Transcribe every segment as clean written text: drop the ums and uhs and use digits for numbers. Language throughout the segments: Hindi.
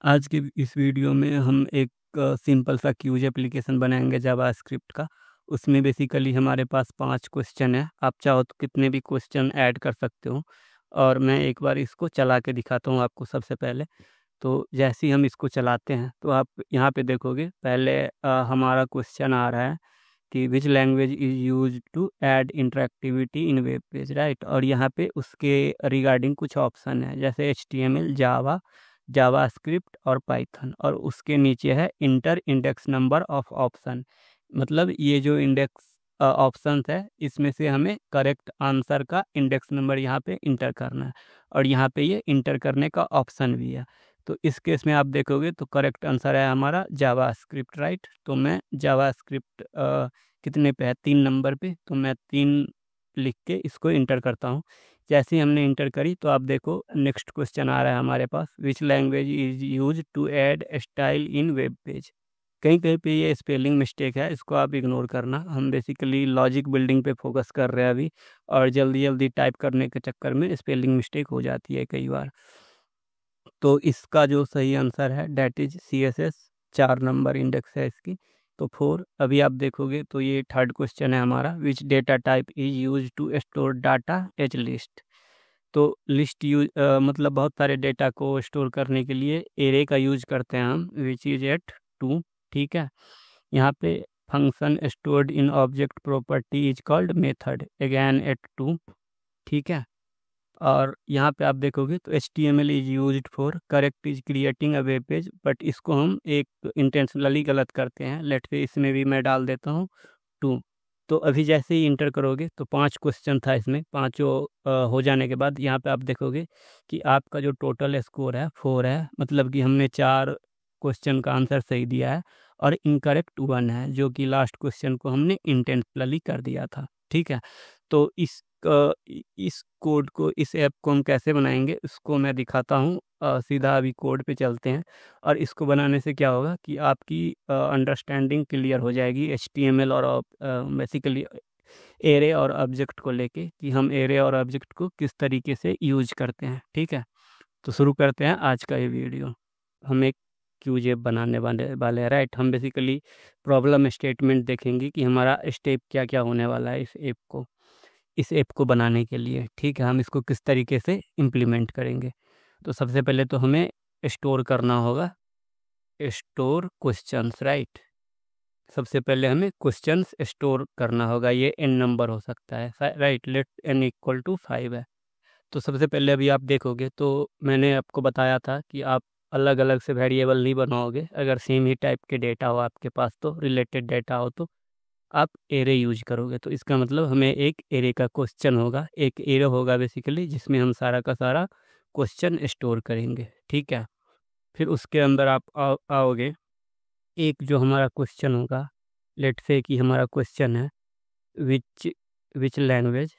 आज के इस वीडियो में हम एक सिंपल सा क्यूज एप्लीकेशन बनाएंगे जावास्क्रिप्ट का। उसमें बेसिकली हमारे पास 5 क्वेश्चन है। आप चाहो तो कितने भी क्वेश्चन ऐड कर सकते हो और मैं एक बार इसको चला के दिखाता हूँ आपको सबसे पहले। तो जैसे ही हम इसको चलाते हैं तो आप यहाँ पे देखोगे पहले हमारा क्वेश्चन आ रहा है कि which language is use to add interactivity in web page, right. और यहाँ पे उसके रिगार्डिंग कुछ ऑप्शन है जैसे HTML, जावा, जावास्क्रिप्ट और पाइथन, और उसके नीचे है inter index number of option. मतलब ये जो इंडेक्स ऑप्शंस है इसमें से हमें करेक्ट आंसर का इंडेक्स नंबर यहाँ पे इंटर करना है, और यहाँ पे ये इंटर करने का ऑप्शन भी है। तो इस केस में आप देखोगे तो करेक्ट आंसर है हमारा जावास्क्रिप्ट, राइट। तो मैं जावास्क्रिप्ट कितने पे है, 3 नंबर पे, तो मैं 3 लिख के इसको इंटर करता हूँ। जैसे ही हमने इंटर करी तो आप देखो नेक्स्ट क्वेश्चन आ रहा है हमारे पास, which language is use to add style in web page. कहीं कहीं पे ये स्पेलिंग मिस्टेक है, इसको आप इग्नोर करना। हम बेसिकली लॉजिक बिल्डिंग पे फोकस कर रहे हैं अभी, और जल्दी जल्दी टाइप करने के चक्कर में स्पेलिंग मिस्टेक हो जाती है कई बार। तो इसका जो सही आंसर है that is CSS, 4 number index है इसकी, तो 4। अभी आप देखोगे तो ये थर्ड क्वेश्चन है हमारा, which data type is use to store data as list. तो लिस्ट यूज मतलब बहुत सारे डेटा को स्टोर करने के लिए एरे का यूज करते हैं हम, विच इज एट 2। ठीक है, यहाँ पे function stored in object property is called method, again at 2। ठीक है, और यहाँ पे आप देखोगे तो HTML is used for correct is creating a web page, but इसको हम एक इंटेंशनली गलत करते हैं। लेट से इसमें भी मैं डाल देता हूँ 2। तो अभी जैसे ही इंटर करोगे तो 5 क्वेश्चन था इसमें, पाँचों हो जाने के बाद यहाँ पे आप देखोगे कि आपका जो टोटल स्कोर है 4 है। मतलब कि हमने 4 क्वेश्चन का आंसर सही दिया है और इनकरेक्ट 1 है, जो कि लास्ट क्वेश्चन को हमने इंटेंशनली कर दिया था। ठीक है, तो इस कोड को, इस ऐप को हम कैसे बनाएंगे उसको मैं दिखाता हूँ। सीधा अभी कोड पे चलते हैं, और इसको बनाने से क्या होगा कि आपकी अंडरस्टैंडिंग क्लियर हो जाएगी HTML और बेसिकली एरे और ऑब्जेक्ट को लेके, कि हम एरे और ऑब्जेक्ट को किस तरीके से यूज करते हैं। ठीक है, तो शुरू करते हैं आज का ये वीडियो। हम एक क्यूज ऐप बनाने वाले हैं, राइट। हम बेसिकली प्रॉब्लम स्टेटमेंट देखेंगे कि हमारा स्टेप क्या क्या होने वाला है इस ऐप को बनाने के लिए। ठीक है, हम इसको किस तरीके से इम्प्लीमेंट करेंगे। तो सबसे पहले तो हमें स्टोर करना होगा, स्टोर क्वेश्चंस, राइट। सबसे पहले हमें क्वेश्चंस स्टोर करना होगा, ये n नंबर हो सकता है, right. Let n equal to 5 है। तो सबसे पहले अभी आप देखोगे तो मैंने आपको बताया था कि आप अलग अलग से वेरिएबल नहीं बनाओगे। अगर सेम ही टाइप के डेटा हो आपके पास, तो रिलेटेड डेटा हो, तो आप एरे यूज करोगे। तो इसका मतलब हमें एक एरे का क्वेश्चन होगा, एक एरे होगा बेसिकली, जिसमें हम सारा का सारा क्वेश्चन स्टोर करेंगे। ठीक है, फिर उसके अंदर आप आओगे, एक जो हमारा क्वेश्चन होगा, लेट से कि हमारा क्वेश्चन है which which language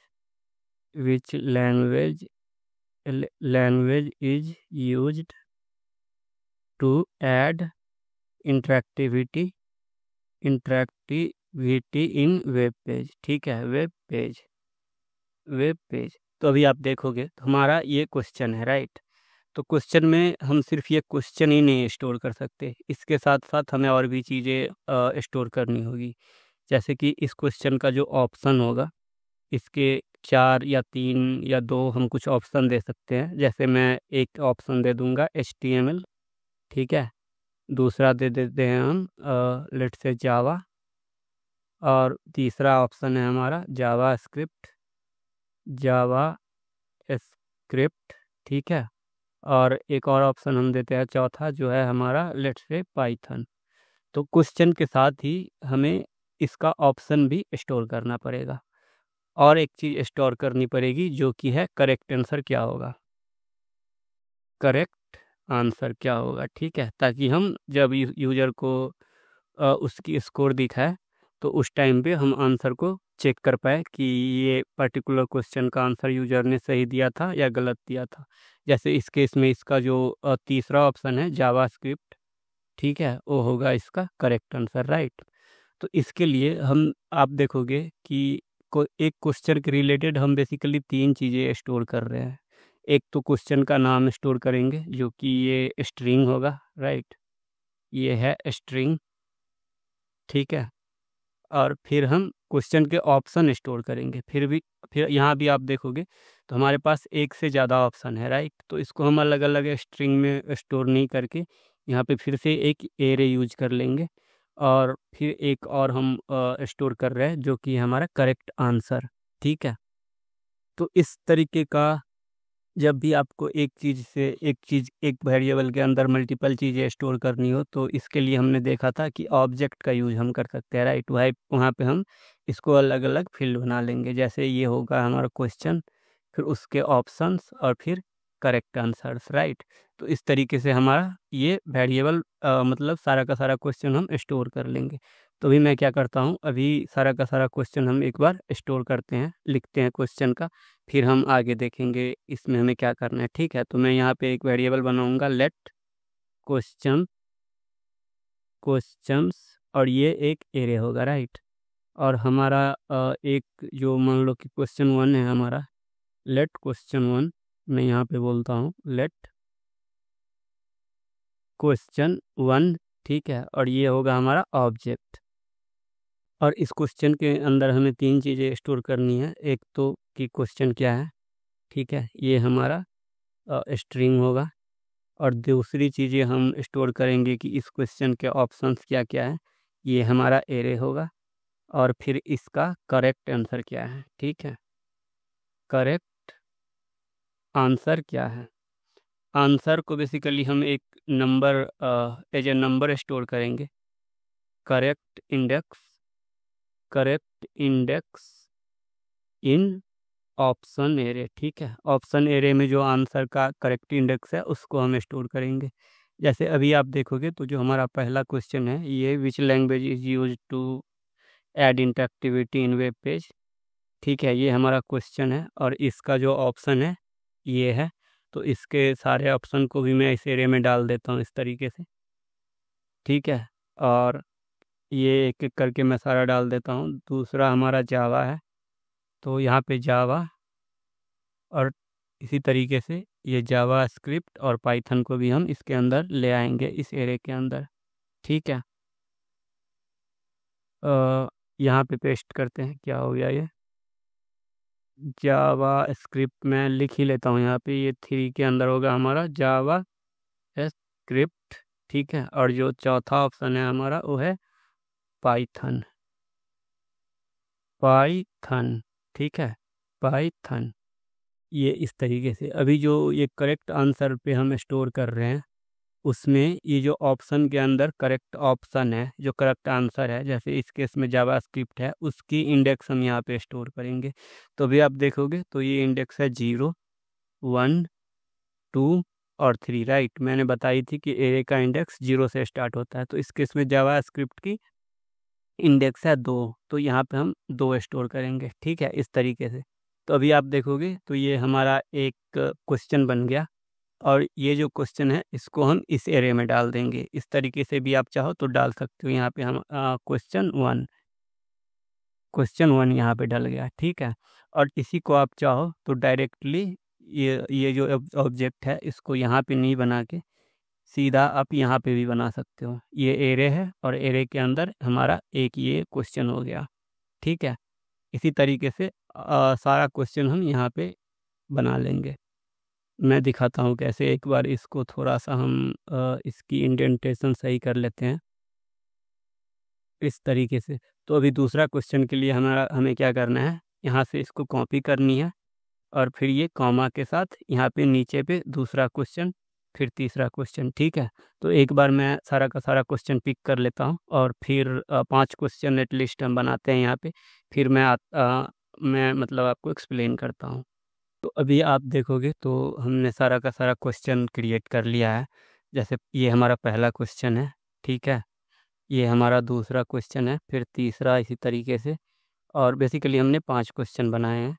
which language language is used to add interactivity in web page. ठीक है, वेब पेज। तो अभी आप देखोगे तो हमारा ये क्वेश्चन है, राइट। तो क्वेश्चन में हम सिर्फ ये क्वेश्चन ही नहीं स्टोर कर सकते, इसके साथ साथ हमें और भी चीज़ें स्टोर करनी होगी। जैसे कि इस क्वेश्चन का जो ऑप्शन होगा, इसके 4 या 3 या 2 हम कुछ ऑप्शन दे सकते हैं। जैसे मैं एक ऑप्शन दे दूंगा HTML, ठीक है। दूसरा दे देते हैं हम लेट से जावा, और तीसरा ऑप्शन है हमारा जावा स्क्रिप्ट। ठीक है, और एक और ऑप्शन हम देते हैं चौथा, जो है हमारा लेट से पाइथन। तो क्वेश्चन के साथ ही हमें इसका ऑप्शन भी स्टोर करना पड़ेगा, और एक चीज़ स्टोर करनी पड़ेगी जो कि है करेक्ट आंसर क्या होगा, करेक्ट आंसर क्या होगा। ठीक है, ताकि हम जब यूज़र को उसकी स्कोर दिखाए तो उस टाइम पे हम आंसर को चेक कर पाए कि ये पर्टिकुलर क्वेश्चन का आंसर यूज़र ने सही दिया था या गलत दिया था। जैसे इस केस में इसका जो तीसरा ऑप्शन है जावास्क्रिप्ट, ठीक है, वो होगा इसका करेक्ट आंसर, राइट। तो इसके लिए हम, आप देखोगे कि एक क्वेश्चन के रिलेटेड हम बेसिकली 3 चीज़ें स्टोर कर रहे हैं। एक तो क्वेश्चन का नाम स्टोर करेंगे जो कि ये स्ट्रिंग होगा, राइट, ये है स्ट्रिंग, ठीक है। और फिर हम क्वेश्चन के ऑप्शन स्टोर करेंगे। फिर यहाँ भी आप देखोगे तो हमारे पास एक से ज़्यादा ऑप्शन है, राइट। तो इसको हम अलग अलग स्ट्रिंग में स्टोर नहीं करके यहाँ पे फिर से एक एरे यूज कर लेंगे, और फिर एक और हम स्टोर कर रहे हैं जो कि हमारा करेक्ट आंसर, ठीक है। तो इस तरीके का जब भी आपको एक वेरिएबल के अंदर मल्टीपल चीज़ें स्टोर करनी हो, तो इसके लिए हमने देखा था कि ऑब्जेक्ट का यूज हम कर सकते हैं, राइट। वहाँ पे हम इसको अलग अलग फील्ड बना लेंगे, जैसे ये होगा हमारा क्वेश्चन, फिर उसके ऑप्शंस और फिर करेक्ट आंसर्स, राइट। तो इस तरीके से हमारा ये वेरिएबल मतलब सारा का सारा क्वेश्चन हम स्टोर कर लेंगे। तो अभी मैं क्या करता हूँ, अभी सारा का सारा क्वेश्चन हम एक बार स्टोर करते हैं, लिखते हैं क्वेश्चन का, फिर हम आगे देखेंगे इसमें हमें क्या करना है, ठीक है। तो मैं यहाँ पे एक वेरिएबल बनाऊंगा, लेट क्वेश्चन क्वेश्चंस, और ये एक एरे होगा, राइट। और हमारा एक जो मान लो कि क्वेश्चन 1 है हमारा, लेट क्वेश्चन 1, मैं यहाँ पे बोलता हूँ लेट क्वेश्चन 1, ठीक है। और ये होगा हमारा ऑब्जेक्ट, और इस क्वेश्चन के अंदर हमें 3 चीज़ें स्टोर करनी है। एक तो कि क्वेश्चन क्या है, ठीक है, ये हमारा स्ट्रिंग होगा। और दूसरी चीज़ें हम स्टोर करेंगे कि इस क्वेश्चन के ऑप्शंस क्या क्या है, ये हमारा एरे होगा। और फिर इसका करेक्ट आंसर क्या है, ठीक है, करेक्ट आंसर क्या है। आंसर को बेसिकली हम एक number as a number store करेंगे, correct index in option array, ठीक है। ऑप्शन एरे में जो आंसर का करेक्ट इंडेक्स है उसको हम स्टोर करेंगे। जैसे अभी आप देखोगे तो जो हमारा पहला क्वेश्चन है, ये which language is use to add interactivity in web page, ठीक है, ये हमारा क्वेश्चन है। और इसका जो ऑप्शन है ये है, तो इसके सारे ऑप्शन को भी मैं इस एरे में डाल देता हूँ इस तरीके से, ठीक है। और ये एक एक करके मैं सारा डाल देता हूँ। दूसरा हमारा जावा है, तो यहाँ पे जावा, और इसी तरीके से ये जावा स्क्रिप्ट और पाइथन को भी हम इसके अंदर ले आएंगे, इस एरे के अंदर, ठीक है। यहाँ पे पेस्ट करते हैं, क्या हो गया, ये जावा स्क्रिप्ट मैं लिख ही लेता हूँ यहाँ पे, ये 3 के अंदर होगा हमारा जावा स्क्रिप्ट, ठीक है। और जो चौथा ऑप्शन है हमारा वो है पाइथन, पाइथन, ठीक है, पाइथन। ये इस तरीके से अभी जो ये करेक्ट आंसर पे हम स्टोर कर रहे हैं, उसमें ये जो ऑप्शन के अंदर करेक्ट ऑप्शन है, जो करेक्ट आंसर है, जैसे इस केस में जावा स्क्रिप्ट है, उसकी इंडेक्स हम यहाँ पे स्टोर करेंगे। तो अभी आप देखोगे तो ये इंडेक्स है 0, 1, 2 और 3, राइट। मैंने बताई थी कि एरे का इंडेक्स 0 से स्टार्ट होता है, तो इस केस में जावा स्क्रिप्ट की इंडेक्स है 2, तो यहाँ पे हम 2 स्टोर करेंगे, ठीक है, इस तरीके से। तो अभी आप देखोगे तो ये हमारा एक क्वेश्चन बन गया, और ये जो क्वेश्चन है इसको हम इस एरे में डाल देंगे। इस तरीके से भी आप चाहो तो डाल सकते हो। यहाँ पे हम क्वेश्चन वन यहाँ पे डल गया, ठीक है। और इसी को आप चाहो तो डायरेक्टली ये जो ऑब्जेक्ट है इसको यहाँ पे नहीं बना के सीधा आप यहाँ पे भी बना सकते हो। ये एरे है और एरे के अंदर हमारा एक ये क्वेश्चन हो गया, ठीक है। इसी तरीके से सारा क्वेश्चन हम यहाँ पे बना लेंगे। मैं दिखाता हूँ कैसे। एक बार इसको थोड़ा सा हम इसकी इंडेंटेशन सही कर लेते हैं इस तरीके से। तो अभी दूसरा क्वेश्चन के लिए हमें क्या करना है, यहाँ से इसको कॉपी करनी है, और फिर ये कॉमा के साथ यहाँ पे नीचे पे दूसरा क्वेश्चन, फिर तीसरा क्वेश्चन, ठीक है। तो एक बार मैं सारा का सारा क्वेश्चन पिक कर लेता हूँ, और फिर 5 क्वेश्चन एटलीस्ट हम बनाते हैं यहाँ पे, फिर मैं मतलब आपको एक्सप्लेन करता हूँ। तो अभी आप देखोगे तो हमने सारा का सारा क्वेश्चन क्रिएट कर लिया है। जैसे ये हमारा पहला क्वेश्चन है, ठीक है, ये हमारा दूसरा क्वेश्चन है, फिर तीसरा, इसी तरीके से। और बेसिकली हमने 5 क्वेश्चन बनाए हैं।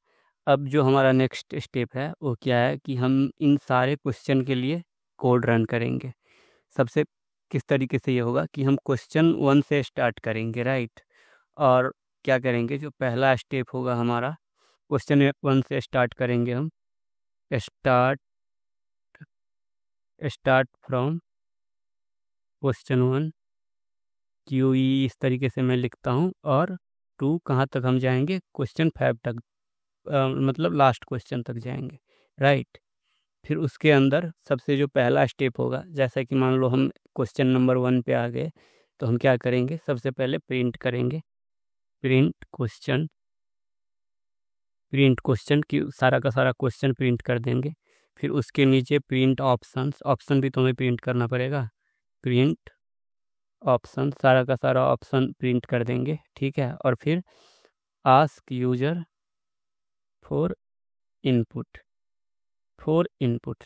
अब जो हमारा नेक्स्ट स्टेप है वो क्या है कि हम इन सारे क्वेश्चन के लिए कोड रन करेंगे। सबसे किस तरीके से ये होगा कि हम क्वेश्चन 1 से स्टार्ट करेंगे, राइट। और क्या करेंगे, जो पहला स्टेप होगा हमारा, क्वेश्चन 1 से स्टार्ट करेंगे हम, स्टार्ट फ्रॉम क्वेश्चन 1 QE, इस तरीके से मैं लिखता हूँ। और 2 कहाँ तक हम जाएंगे, क्वेश्चन 5 तक, मतलब लास्ट क्वेश्चन तक जाएंगे, राइट। फिर उसके अंदर सबसे जो पहला स्टेप होगा, जैसा कि मान लो हम क्वेश्चन नंबर 1 पे आ गए, तो हम क्या करेंगे, सबसे पहले प्रिंट करेंगे, प्रिंट क्वेश्चन की सारा का सारा क्वेश्चन प्रिंट कर देंगे। फिर उसके नीचे प्रिंट ऑप्शन भी तुम्हें प्रिंट करना पड़ेगा, प्रिंट ऑप्शन, सारा का सारा ऑप्शन प्रिंट कर देंगे, ठीक है। और फिर आस्क यूजर फॉर इनपुट,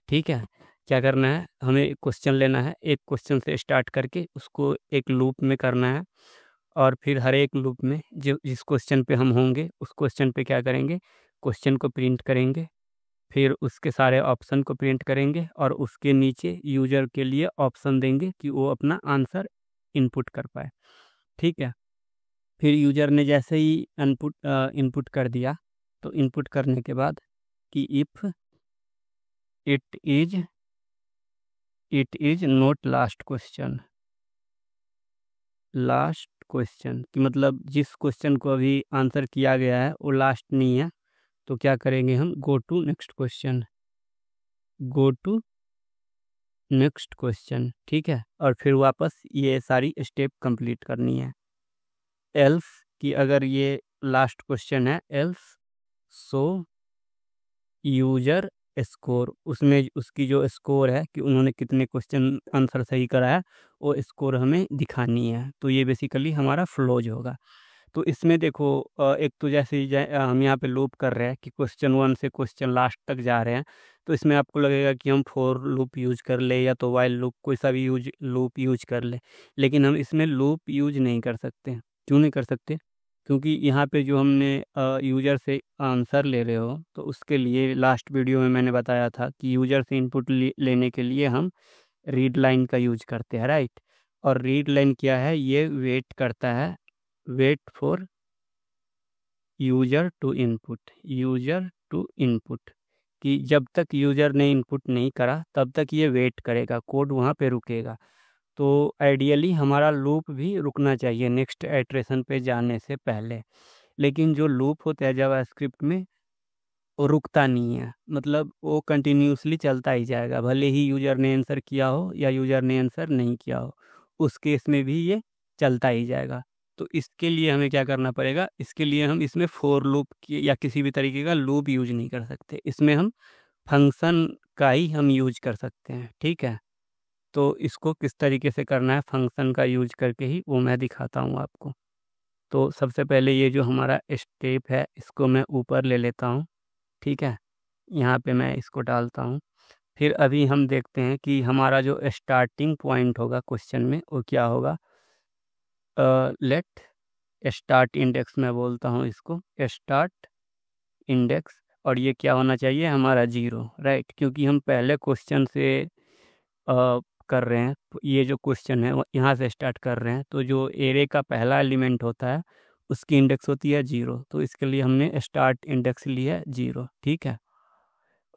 ठीक है। क्या करना है, हमें क्वेश्चन लेना है, एक क्वेश्चन से स्टार्ट करके उसको एक लूप में करना है। और फिर हर एक लूप में जो जिस क्वेश्चन पे हम होंगे उस क्वेश्चन पे क्या करेंगे, क्वेश्चन को प्रिंट करेंगे, फिर उसके सारे ऑप्शन को प्रिंट करेंगे और उसके नीचे यूजर के लिए ऑप्शन देंगे कि वो अपना आंसर इनपुट कर पाए, ठीक है। फिर यूजर ने जैसे ही इनपुट कर दिया, तो इनपुट करने के बाद कि if it is not last question कि मतलब जिस क्वेश्चन को अभी आंसर किया गया है वो लास्ट नहीं है, तो क्या करेंगे हम, गो टू नेक्स्ट क्वेश्चन, ठीक है। और फिर वापस ये सारी स्टेप कंप्लीट करनी है। एल्स कि अगर ये लास्ट क्वेश्चन है, एल्स सो यूजर स्कोर, उसमें उसकी जो स्कोर है कि उन्होंने कितने क्वेश्चन आंसर सही कराया, वो स्कोर हमें दिखानी है। तो ये बेसिकली हमारा फ्लोज होगा। तो इसमें देखो, एक तो जैसे हम यहाँ पे लूप कर रहे हैं कि क्वेश्चन 1 से क्वेश्चन लास्ट तक जा रहे हैं, तो इसमें आपको लगेगा कि हम फॉर लूप यूज कर ले या तो वाइल लूप, कोई सा भी लूप यूज कर ले। लेकिन हम इसमें लूप यूज नहीं कर सकते। क्यों नहीं कर सकते, क्योंकि यहाँ पे जो हमने यूजर से आंसर ले रहे हो, तो उसके लिए लास्ट वीडियो में मैंने बताया था कि यूजर से इनपुट लेने के लिए हम रीड लाइन का यूज करते हैं, राइट। और रीड लाइन क्या है, ये वेट करता है, wait for user to input कि जब तक यूजर ने इनपुट नहीं करा तब तक ये वेट करेगा, कोड वहाँ पे रुकेगा। तो आइडियली हमारा लूप भी रुकना चाहिए नेक्स्ट इटरेशन पे जाने से पहले। लेकिन जो लूप होता है जावास्क्रिप्ट में, वो रुकता नहीं है, मतलब वो कंटिन्यूसली चलता ही जाएगा, भले ही यूजर ने आंसर किया हो या यूजर ने आंसर नहीं किया हो, उस केस में भी ये चलता ही जाएगा। तो इसके लिए हमें क्या करना पड़ेगा, इसके लिए हम इसमें फोर लूप या किसी भी तरीके का लूप यूज नहीं कर सकते, इसमें हम फंक्शन का ही हम यूज कर सकते हैं, ठीक है। तो इसको किस तरीके से करना है फंक्शन का यूज करके ही, वो मैं दिखाता हूँ आपको। तो सबसे पहले ये जो हमारा स्टेप है इसको मैं ऊपर ले लेता हूँ, ठीक है। यहाँ पे मैं इसको डालता हूँ। फिर अभी हम देखते हैं कि हमारा जो स्टार्टिंग पॉइंट होगा क्वेश्चन में वो क्या होगा। लेट स्टार्ट इंडेक्स मैं बोलता हूँ इसको, स्टार्ट इंडेक्स। और ये क्या होना चाहिए हमारा 0, राइट, क्योंकि हम पहले क्वेश्चन से कर रहे हैं। ये जो क्वेश्चन है यहाँ से स्टार्ट कर रहे हैं, तो जो एरे का पहला एलिमेंट होता है उसकी इंडेक्स होती है 0, तो इसके लिए हमने स्टार्ट इंडेक्स लिया है 0, ठीक है।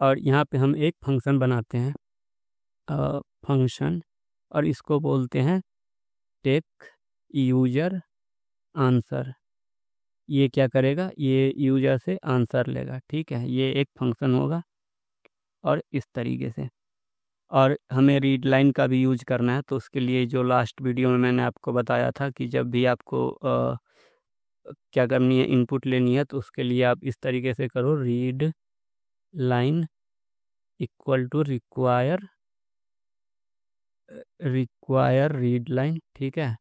और यहाँ पे हम एक फंक्शन बनाते हैं, फंक्शन, और इसको बोलते हैं टेक यूजर आंसर। ये क्या करेगा, ये यूजर से आंसर लेगा, ठीक है। ये एक फंक्शन होगा और इस तरीके से। और हमें रीड लाइन का भी यूज करना है, तो उसके लिए जो लास्ट वीडियो में मैंने आपको बताया था कि जब भी आपको क्या करनी है, इनपुट लेनी है, तो उसके लिए आप इस तरीके से करो, read line equal to require read line, ठीक है,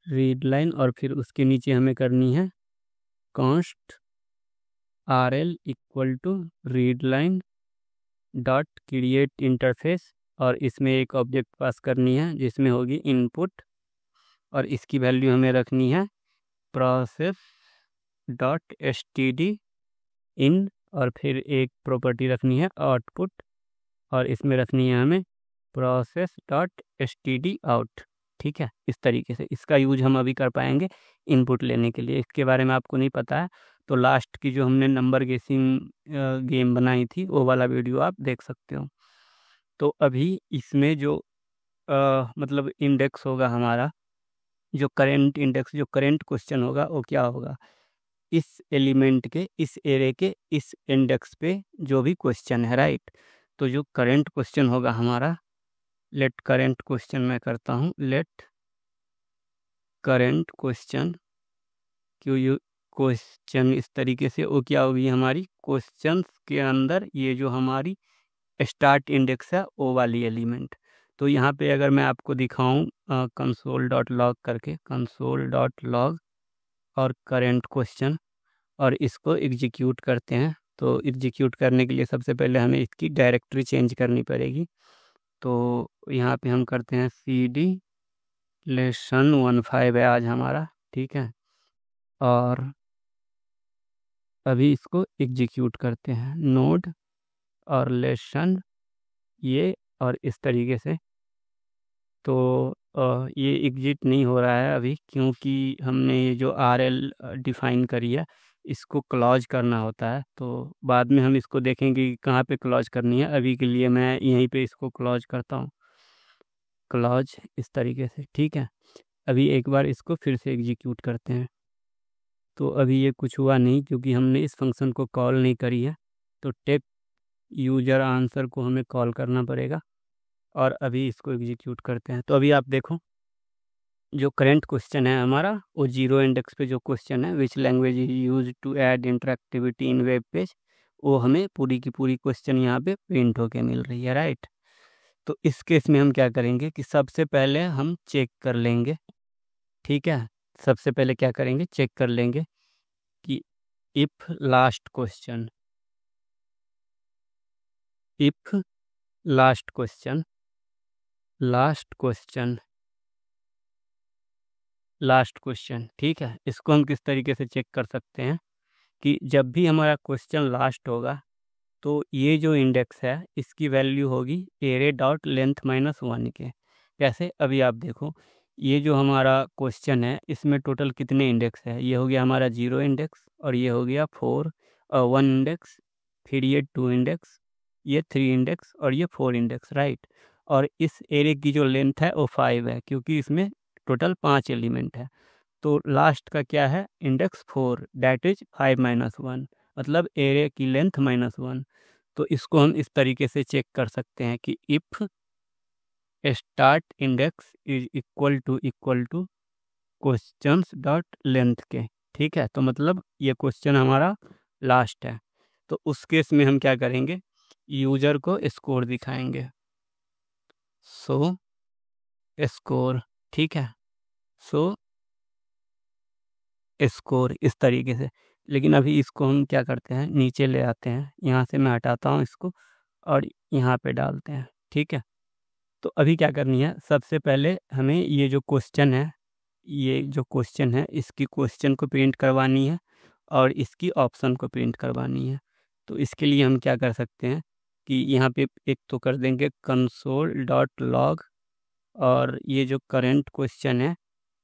रीड लाइन। और फिर उसके नीचे हमें करनी है const RL equal to read line dot create interface, और इसमें एक ऑब्जेक्ट पास करनी है जिसमें होगी इनपुट, और इसकी वैल्यू हमें रखनी है प्रोसेस डॉट std इन, और फिर एक प्रॉपर्टी रखनी है आउटपुट, और इसमें रखनी है हमें प्रोसेस डॉट std आउट, ठीक है। इस तरीके से इसका यूज हम अभी कर पाएंगे इनपुट लेने के लिए। इसके बारे में आपको नहीं पता है तो लास्ट की जो हमने नंबर गेसिंग गेम बनाई थी वो वाला वीडियो आप देख सकते हो। तो अभी इसमें जो मतलब इंडेक्स होगा हमारा, जो करेंट इंडेक्स, जो करेंट क्वेश्चन होगा वो क्या होगा, इस एलिमेंट के, इस एरे के इस इंडेक्स पे जो भी क्वेश्चन है, राइट। तो जो करेंट क्वेश्चन होगा हमारा, लेट करेंट क्वेश्चन मैं करता हूँ, लेट करेंट क्वेश्चन क्वेश्चन इस तरीके से वो क्या होगी, हमारी क्वेश्चंस के अंदर ये जो हमारी स्टार्ट इंडेक्स है वो वाली एलिमेंट। तो यहाँ पे अगर मैं आपको दिखाऊं कंसोल डॉट लॉग करके, कंसोल डॉट लॉग और करेंट क्वेश्चन, और इसको एग्जीक्यूट करते हैं। तो एग्जीक्यूट करने के लिए सबसे पहले हमें इसकी डायरेक्टरी चेंज करनी पड़ेगी। तो यहाँ पे हम करते हैं cd लेसन 15 है आज हमारा, ठीक है। और अभी इसको एग्जीक्यूट करते हैं, नोड और लेसन ये, और इस तरीके से। तो ये एग्जिट नहीं हो रहा है अभी, क्योंकि हमने ये जो RL डिफाइन करी है इसको क्लॉज करना होता है। तो बाद में हम इसको देखेंगे कि कहाँ पे क्लॉज करनी है। अभी के लिए मैं यहीं पे इसको क्लॉज करता हूँ, क्लॉज इस तरीके से, ठीक है। अभी एक बार इसको फिर से एग्जीक्यूट करते हैं। तो अभी ये कुछ हुआ नहीं क्योंकि हमने इस फंक्शन को कॉल नहीं करी है। तो टेक यूजर आंसर को हमें कॉल करना पड़ेगा, और अभी इसको एग्जीक्यूट करते हैं। तो अभी आप देखो, जो करेंट क्वेश्चन है हमारा वो 0 इंडेक्स पे जो क्वेश्चन है, which language is use to add interactivity in web page, वो हमें पूरी की पूरी क्वेश्चन यहाँ पे प्रिंट होके मिल रही है, राइट। तो इस केस में हम क्या करेंगे कि सबसे पहले हम चेक कर लेंगे, ठीक है। सबसे पहले क्या करेंगे, चेक कर लेंगे कि if last question, if last question, last question, last question, ठीक है। इसको हम किस तरीके से चेक कर सकते हैं कि जब भी हमारा क्वेश्चन लास्ट होगा तो ये जो इंडेक्स है इसकी वैल्यू होगी एरे डॉट लेंथ -1 के। कैसे, अभी आप देखो, ये जो हमारा क्वेश्चन है इसमें टोटल कितने इंडेक्स है, ये हो गया हमारा 0 इंडेक्स, और ये हो गया 1 इंडेक्स, फिर ये 2 इंडेक्स, ये 3 इंडेक्स, और ये 4 इंडेक्स, राइट। और इस एरे की जो लेंथ है वो 5 है, क्योंकि इसमें टोटल 5 एलिमेंट है। तो लास्ट का क्या है, इंडेक्स 4, डैट इज 5-1, मतलब एरे की लेंथ -1। तो इसको हम इस तरीके से चेक कर सकते हैं कि if start index is equal two questions dot length के, ठीक है। तो मतलब ये क्वेश्चन हमारा लास्ट है। तो उस केस में हम क्या करेंगे, यूजर को स्कोर दिखाएंगे, सो स्कोर, ठीक है, सो स्कोर इस तरीके से। लेकिन अभी इसको हम क्या करते हैं, नीचे ले आते हैं, यहाँ से मैं हटाता हूँ इसको और यहाँ पे डालते हैं, ठीक है। तो अभी क्या करनी है, सबसे पहले हमें ये जो क्वेश्चन है, ये जो क्वेश्चन है इसकी क्वेश्चन को प्रिंट करवानी है और इसकी ऑप्शन को प्रिंट करवानी है। तो इसके लिए हम क्या कर सकते हैं कि यहाँ पे एक तो कर देंगे कंसोल डॉट लॉग, और ये जो करेंट क्वेश्चन है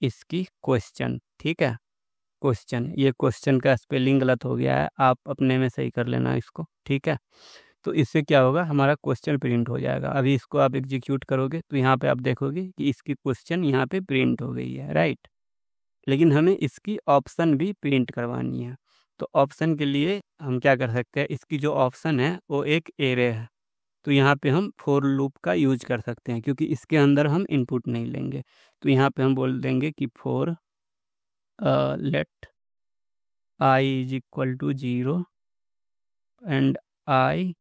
इसकी क्वेश्चन, ठीक है, क्वेश्चन, ये क्वेश्चन का स्पेलिंग गलत हो गया है, आप अपने में सही कर लेना इसको, ठीक है। तो इससे क्या होगा, हमारा क्वेश्चन प्रिंट हो जाएगा। अभी इसको आप एग्जीक्यूट करोगे तो यहाँ पे आप देखोगे कि इसकी क्वेश्चन यहाँ पे प्रिंट हो गई है, राइट। लेकिन हमें इसकी ऑप्शन भी प्रिंट करवानी है। तो ऑप्शन के लिए हम क्या कर सकते हैं, इसकी जो ऑप्शन है वो एक एरे है, तो यहाँ पे हम फॉर लूप का यूज कर सकते हैं, क्योंकि इसके अंदर हम इनपुट नहीं लेंगे। तो यहाँ पे हम बोल देंगे कि for let i is equal to 0 and i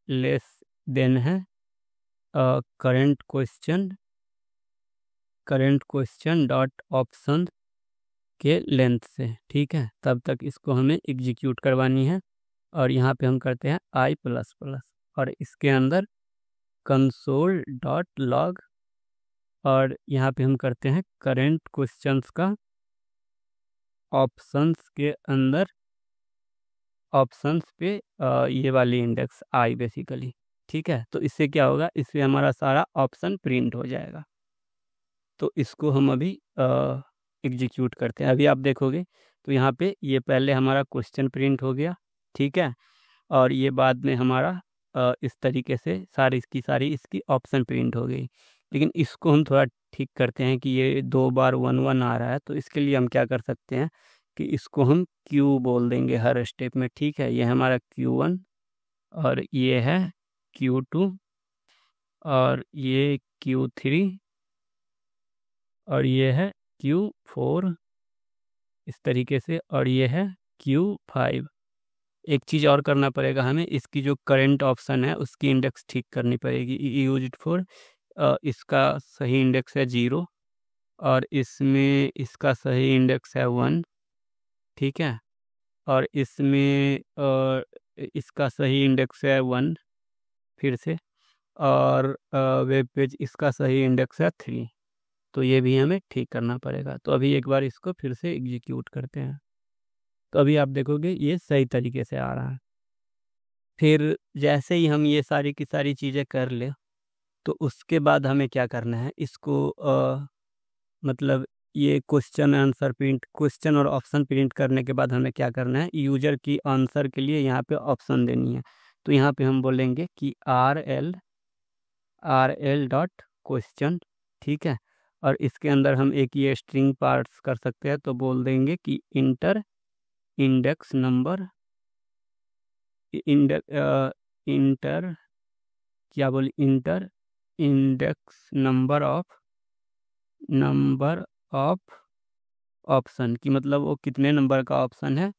less than है करेंट क्वेश्चन डॉट ऑप्शन के लेंथ से, ठीक है। तब तक इसको हमें एग्जीक्यूट करवानी है, और यहाँ पे हम करते हैं i++, और इसके अंदर कंसोल डॉट लॉग, और यहाँ पे हम करते हैं करेंट क्वेश्चंस का ऑप्शंस के अंदर, ऑप्शंस पे ये वाली इंडेक्स आई बेसिकली, ठीक है। तो इससे क्या होगा, इससे हमारा सारा ऑप्शन प्रिंट हो जाएगा। तो इसको हम अभी एग्जीक्यूट करते हैं। अभी आप देखोगे तो यहाँ पे ये पहले हमारा क्वेश्चन प्रिंट हो गया, ठीक है, और ये बाद में हमारा इस तरीके से सारी इसकी ऑप्शन प्रिंट हो गई। लेकिन इसको हम थोड़ा ठीक करते हैं कि ये 2 बार 1 1 आ रहा है, तो इसके लिए हम क्या कर सकते हैं कि इसको हम Q बोल देंगे हर स्टेप में, ठीक है। ये हमारा Q1 और ये है Q2 और ये Q3 और ये है Q4 इस तरीके से, और ये है Q5। एक चीज़ और करना पड़ेगा हमें, इसकी जो करंट ऑप्शन है उसकी इंडेक्स ठीक करनी पड़ेगी। यूज इट फॉर इसका सही इंडेक्स है 0 और इसमें इसका सही इंडेक्स है 1, ठीक है, और इसमें इसका सही इंडेक्स है 1 फिर से, और वेब पेज इसका सही इंडेक्स है 3। तो ये भी हमें ठीक करना पड़ेगा। तो अभी एक बार इसको फिर से एग्जीक्यूट करते हैं, तो अभी आप देखोगे ये सही तरीके से आ रहा है। फिर जैसे ही हम ये सारी की सारी चीज़ें कर ले, तो उसके बाद हमें क्या करना है, इसको मतलब ये क्वेश्चन और ऑप्शन प्रिंट करने के बाद हमें क्या करना है, यूजर की आंसर के लिए यहाँ पे ऑप्शन देनी है। तो यहाँ पे हम बोलेंगे कि RL डॉट क्वेश्चन, ठीक है, और इसके अंदर हम एक ये स्ट्रिंग पार्ट्स कर सकते हैं, तो बोल देंगे कि इंटर इंडेक्स नंबर इंटर क्या बोले inter index number of option, की मतलब वो कितने नंबर का ऑप्शन है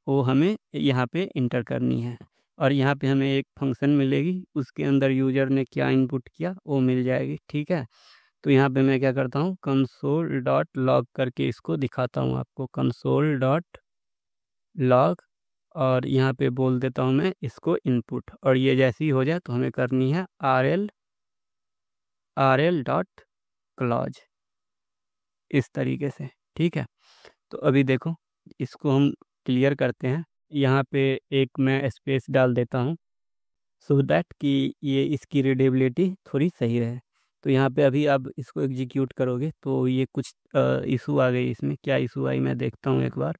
वो हमें यहाँ पे इंटर करनी है। और यहाँ पे हमें एक फंक्शन मिलेगी, उसके अंदर यूजर ने क्या इनपुट किया वो मिल जाएगी, ठीक है। तो यहाँ पे मैं क्या करता हूँ, कंसोल डॉट लॉग करके इसको दिखाता हूँ आपको, कंसोल डॉट लॉग, और यहाँ पे बोल देता हूँ मैं इसको इनपुट, और ये जैसी हो जाए तो हमें करनी है RL डॉट क्लॉज इस तरीके से, ठीक है। तो अभी देखो इसको हम क्लियर करते हैं, यहाँ पे एक मैं स्पेस डाल देता हूँ सो दैट कि ये इसकी रीडेबिलिटी थोड़ी सही रहे। तो यहाँ पे अभी आप इसको एग्जीक्यूट करोगे तो ये कुछ इशू आ गई, इसमें क्या इशू आई मैं देखता हूँ एक बार।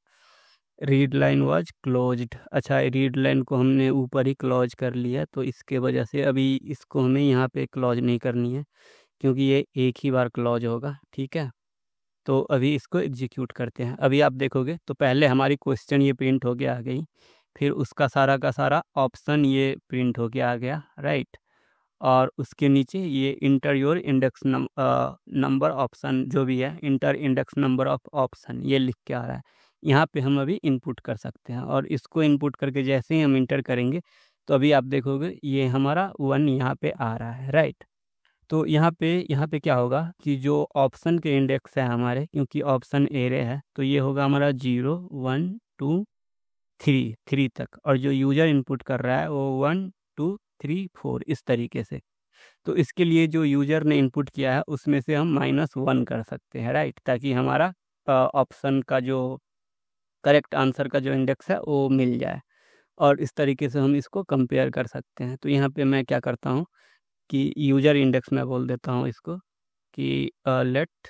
रीड लाइन वाज क्लोज्ड, अच्छा रीड लाइन को हमने ऊपर ही क्लोज कर लिया, तो इसके वजह से अभी इसको हमें यहाँ पे क्लोज नहीं करनी है, क्योंकि ये एक ही बार क्लोज होगा, ठीक है। तो अभी इसको एग्जीक्यूट करते हैं। अभी आप देखोगे तो पहले हमारी क्वेश्चन ये प्रिंट हो गया आ गई, फिर उसका सारा का सारा ऑप्शन ये प्रिंट हो गया आ गया, राइट। और उसके नीचे ये inter your index number option जो भी है, inter index number of option ये लिख के आ रहा है। यहाँ पे हम अभी इनपुट कर सकते हैं, और इसको इनपुट करके जैसे ही हम इंटर करेंगे तो अभी आप देखोगे ये हमारा 1 यहाँ पे आ रहा है, राइट। तो यहाँ पे क्या होगा कि जो ऑप्शन के इंडेक्स है हमारे, क्योंकि ऑप्शन एरे है, तो ये होगा हमारा 0 1 2 3 तक, और जो यूजर इनपुट कर रहा है वो 1 2 3 4 इस तरीके से। तो इसके लिए जो यूजर ने इनपुट किया है उसमें से हम -1 कर सकते हैं, राइट, ताकि हमारा ऑप्शन का जो करेक्ट आंसर का जो इंडेक्स है वो मिल जाए, और इस तरीके से हम इसको कंपेयर कर सकते हैं। तो यहाँ पे मैं क्या करता हूँ कि यूजर इंडेक्स में बोल देता हूँ इसको कि let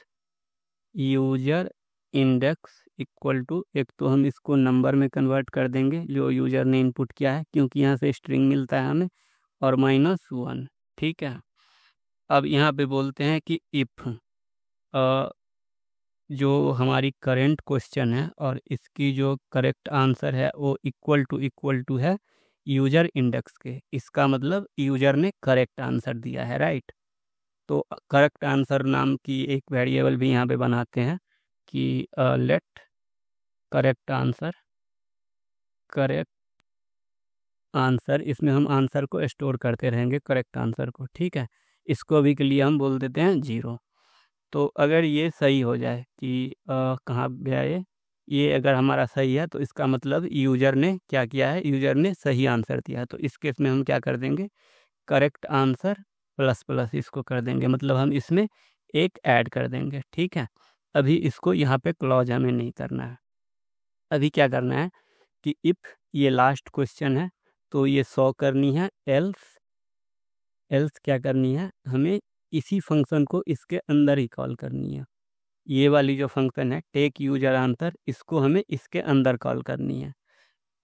user index equal to, एक तो हम इसको नंबर में कन्वर्ट कर देंगे जो यूजर ने इनपुट किया है, क्योंकि यहाँ से स्ट्रिंग मिलता है हमें, और -1, ठीक है। अब यहाँ पे बोलते हैं कि इफ़ जो हमारी करेंट क्वेश्चन है और इसकी जो करेक्ट आंसर है वो इक्वल टू है यूजर इंडेक्स के, इसका मतलब यूजर ने करेक्ट आंसर दिया है, राइट। तो करेक्ट आंसर नाम की एक वेरिएबल भी यहाँ पे बनाते हैं कि लेट करेक्ट आंसर, इसमें हम आंसर को स्टोर करते रहेंगे, करेक्ट आंसर को, ठीक है। इसको अभी के लिए हम बोल देते हैं 0। तो अगर ये सही हो जाए कि कहाँ पे आए, ये अगर हमारा सही है तो इसका मतलब यूजर ने क्या किया है, यूजर ने सही आंसर दिया है। तो इस केस में हम क्या कर देंगे, करेक्ट आंसर प्लस प्लस इसको कर देंगे, मतलब हम इसमें एक ऐड कर देंगे, ठीक है। अभी इसको यहाँ पे क्लॉज हमें नहीं करना है। अभी क्या करना है कि इफ़ ये लास्ट क्वेश्चन है तो ये 100 करनी है, एल्स क्या करनी है, हमें इसी फंक्शन को इसके अंदर ही कॉल करनी है। ये वाली जो फंक्शन है टेक यूजर आंसर, इसको हमें इसके अंदर कॉल करनी है।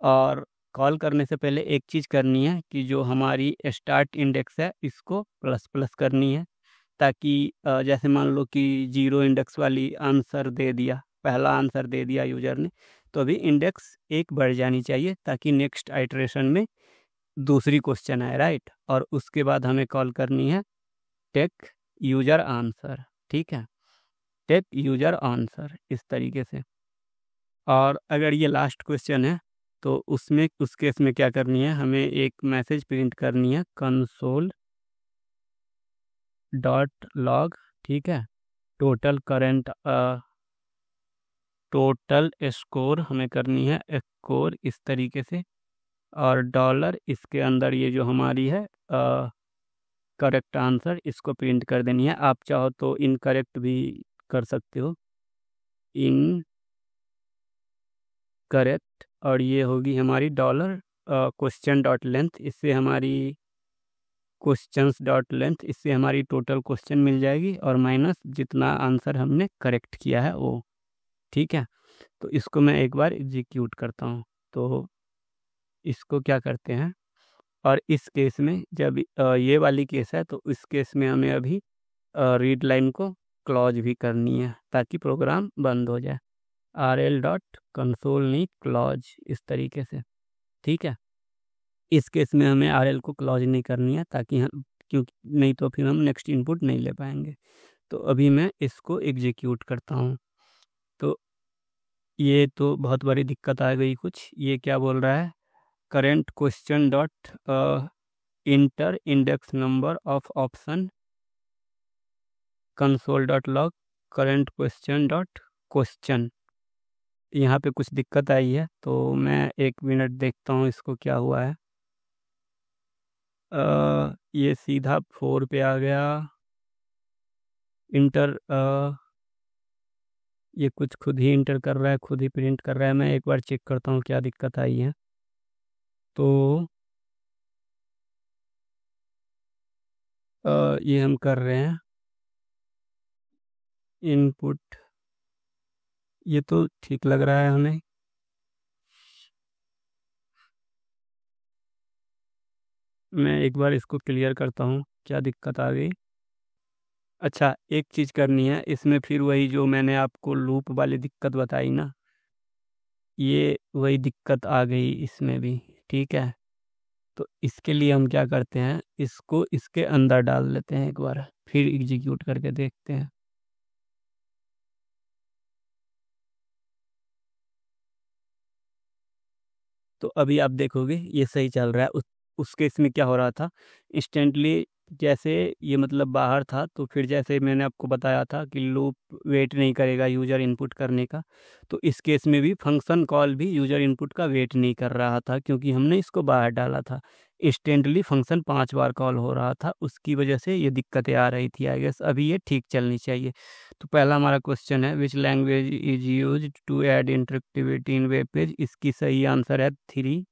और कॉल करने से पहले एक चीज़ करनी है कि जो हमारी स्टार्ट इंडेक्स है इसको प्लस प्लस करनी है, ताकि जैसे मान लो कि 0 इंडेक्स वाली आंसर दे दिया, पहला आंसर दे दिया यूजर ने, तो अभी इंडेक्स 1 बढ़ जानी चाहिए ताकि नेक्स्ट आइटरेशन में दूसरी क्वेश्चन आए, राइट। और उसके बाद हमें कॉल करनी है टेक यूजर आंसर, ठीक है, टेक यूजर आंसर इस तरीके से। और अगर ये लास्ट क्वेश्चन है तो उसमें उस केस में क्या करनी है, हमें एक मैसेज प्रिंट करनी है कंसोल डॉट लॉग, ठीक है, टोटल करेंट टोटल स्कोर हमें करनी है स्कोर इस तरीके से, और डॉलर इसके अंदर ये जो हमारी है करेक्ट आंसर इसको प्रिंट कर देनी है। आप चाहो तो इनकरेक्ट भी कर सकते हो, इन करेक्ट, और ये होगी हमारी डॉलर क्वेश्चन डॉट लेंथ, इससे हमारी क्वेश्चंस डॉट लेंथ, इससे हमारी टोटल क्वेश्चन मिल जाएगी, और माइनस जितना आंसर हमने करेक्ट किया है वो, ठीक है। तो इसको मैं एक बार एग्जीक्यूट करता हूँ। तो इसको क्या करते हैं, और इस केस में जब ये वाली केस है तो इस केस में हमें अभी रीड लाइन को क्लॉज भी करनी है ताकि प्रोग्राम बंद हो जाए, rl डॉट कंसोल नहीं क्लॉज इस तरीके से, ठीक है। इस केस में हमें rl को क्लॉज नहीं करनी है ताकि हम, क्योंकि नहीं तो फिर हम नेक्स्ट इनपुट नहीं ले पाएंगे। तो अभी मैं इसको एग्जीक्यूट करता हूँ। तो ये तो बहुत बड़ी दिक्कत आ गई कुछ, ये क्या बोल रहा है, current question dot inter index number of option console dot log current question dot question, यहाँ पे कुछ दिक्कत आई है। तो मैं 1 मिनट देखता हूँ इसको क्या हुआ है। ये सीधा 4 पे आ गया, इंटर ये कुछ खुद ही इंटर कर रहा है, खुद ही प्रिंट कर रहा है। मैं एक बार चेक करता हूँ क्या दिक्कत आई है। तो ये हम कर रहे हैं इनपुट, ये तो ठीक लग रहा है हमें। मैं एक बार इसको क्लियर करता हूँ क्या दिक्कत आ गई। अच्छा, एक चीज़ करनी है इसमें, फिर वही जो मैंने आपको लूप वाली दिक्कत बताई ना, ये वही दिक्कत आ गई इसमें भी, ठीक है। तो इसके लिए हम क्या करते हैं, इसको इसके अंदर डाल लेते हैं एक बार, फिर एग्जीक्यूट करके देखते हैं। तो अभी आप देखोगे ये सही चल रहा है। उसके इसमें क्या हो रहा था, इंस्टेंटली जैसे ये मतलब बाहर था, तो फिर जैसे मैंने आपको बताया था कि लूप वेट नहीं करेगा यूज़र इनपुट करने का, तो इस केस में भी फंक्शन कॉल भी यूज़र इनपुट का वेट नहीं कर रहा था, क्योंकि हमने इसको बाहर डाला था। इंस्टेंटली फंक्शन 5 बार कॉल हो रहा था, उसकी वजह से ये दिक्कतें आ रही थी। आई गेस अभी ये ठीक चलनी चाहिए। तो पहला हमारा क्वेश्चन है, which language is use to add interactivity in web page. इसकी सही आंसर है 3।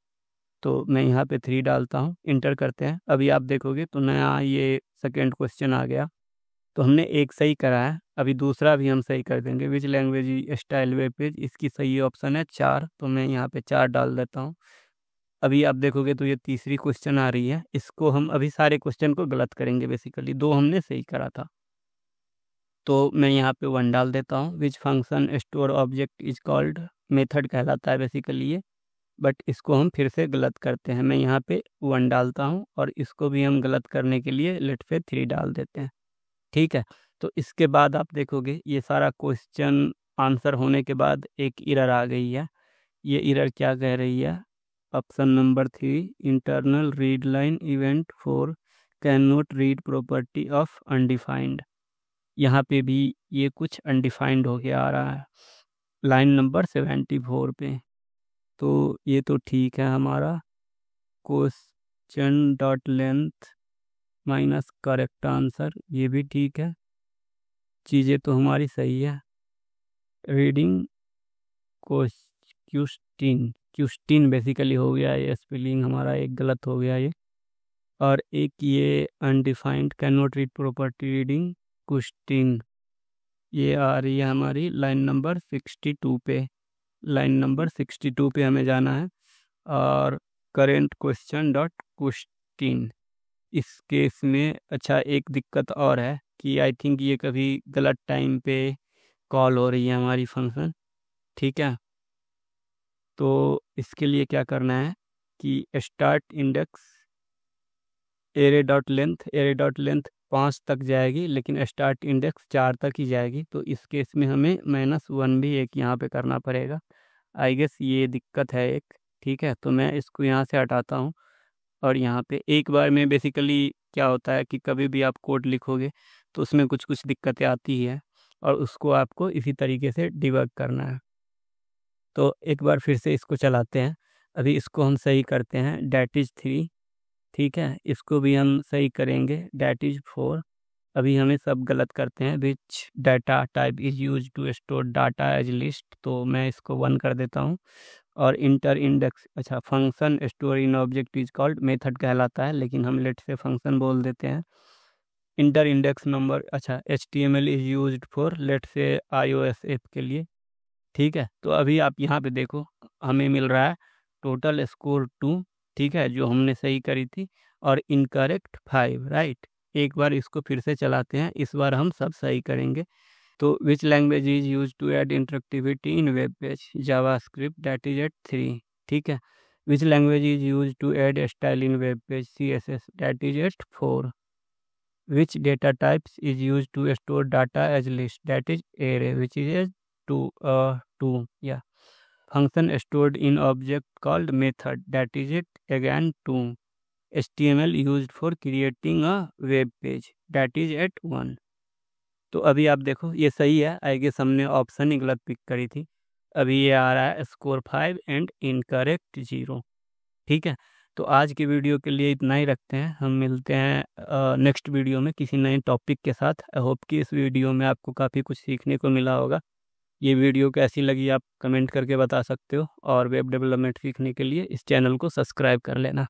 तो मैं यहाँ पे 3 डालता हूँ, इंटर करते हैं। अभी आप देखोगे तो नया ये सेकेंड क्वेश्चन आ गया। तो हमने एक सही करा है, अभी दूसरा भी हम सही कर देंगे। Which language style web page, इसकी सही ऑप्शन है 4, तो मैं यहाँ पे 4 डाल देता हूँ। अभी आप देखोगे तो ये तीसरी क्वेश्चन आ रही है, इसको हम अभी सारे क्वेश्चन को गलत करेंगे, बेसिकली 2 हमने सही करा था। तो मैं यहाँ पे 1 डाल देता हूँ। Which function store object is called, method कहलाता है बेसिकली ये, बट इसको हम फिर से गलत करते हैं। मैं यहाँ पे 1 डालता हूँ, और इसको भी हम गलत करने के लिए लेट पे 3 डाल देते हैं, ठीक है। तो इसके बाद आप देखोगे ये सारा क्वेश्चन आंसर होने के बाद एक एरर आ गई है। ये एरर क्या कह रही है, option number 3, internal read line event 4 can not read property of undefined. यहाँ पे भी ये कुछ अनडिफाइंड हो के आ रहा है लाइन नंबर 74 पे। तो ये तो ठीक है, हमारा question dot length minus correct answer, ये भी ठीक है, चीज़ें तो हमारी सही है। रीडिंग क्यूस्टीन, क्यूस्टीन बेसिकली हो गया, ये स्पेलिंग हमारा एक गलत हो गया ये। और एक ये undefined can not read property reading क्यूस्टीन, ये आ रही है हमारी लाइन नंबर 62 पे। लाइन नंबर 62 पे हमें जाना है और करेंट क्वेश्चन डॉट क्वेश्चन। इस केस में अच्छा एक दिक्कत और है कि आई थिंक ये कभी गलत टाइम पे कॉल हो रही है हमारी फंक्शन। ठीक है, तो इसके लिए क्या करना है कि start index array dot length 5 तक जाएगी, लेकिन स्टार्ट इंडेक्स 4 तक ही जाएगी। तो इस केस में हमें -1 भी एक यहाँ पे करना पड़ेगा। आई गेस ये दिक्कत है एक। ठीक है, तो मैं इसको यहाँ से हटाता हूँ और यहाँ पे एक बार में बेसिकली क्या होता है कि कभी भी आप कोड लिखोगे तो उसमें कुछ कुछ दिक्कतें आती ही है और उसको आपको इसी तरीके से डिबग करना है। तो एक बार फिर से इसको चलाते हैं। अभी इसको हम सही करते हैं, डैट इज़ 3। ठीक है, इसको भी हम सही करेंगे, डैट इज़ 4। अभी हमें सब गलत करते हैं। Which data type is use to store data as list, तो मैं इसको 1 कर देता हूँ। और इंटर इंडेक्स, अच्छा function store in object is called method कहलाता है, लेकिन हम लेट से फंक्शन बोल देते हैं। इंटर इंडेक्स नंबर, अच्छा HTML is used for let's say iOS app के लिए। ठीक है, तो अभी आप यहाँ पे देखो हमें मिल रहा है टोटल स्कोर 2। ठीक है, जो हमने सही करी थी, और इनकरेक्ट 5, राइट। एक बार इसको फिर से चलाते हैं, इस बार हम सब सही करेंगे। तो which language is use to add interactivity in web page, JavaScript, that is at 3। ठीक है, which language is use to add style in web page, CSS, that is at 4। which data types is used to store data as list, that is array, which is 2. Yeah, function stored in object called method, that is it again 2. HTML used for creating a web page, that is at 1. तो अभी आप देखो ये सही है, आई गेस हमने ऑप्शन ही गलत पिक करी थी। अभी ये आ रहा है स्कोर 5 एंड इनकरेक्ट 0। ठीक है, तो आज की वीडियो के लिए इतना ही रखते हैं। हम मिलते हैं नेक्स्ट वीडियो में किसी नए टॉपिक के साथ। आई होप कि इस वीडियो में आपको काफ़ी कुछ सीखने को मिला होगा। ये वीडियो कैसी लगी आप कमेंट करके बता सकते हो, और वेब डेवलपमेंट सीखने के लिए इस चैनल को सब्सक्राइब कर लेना।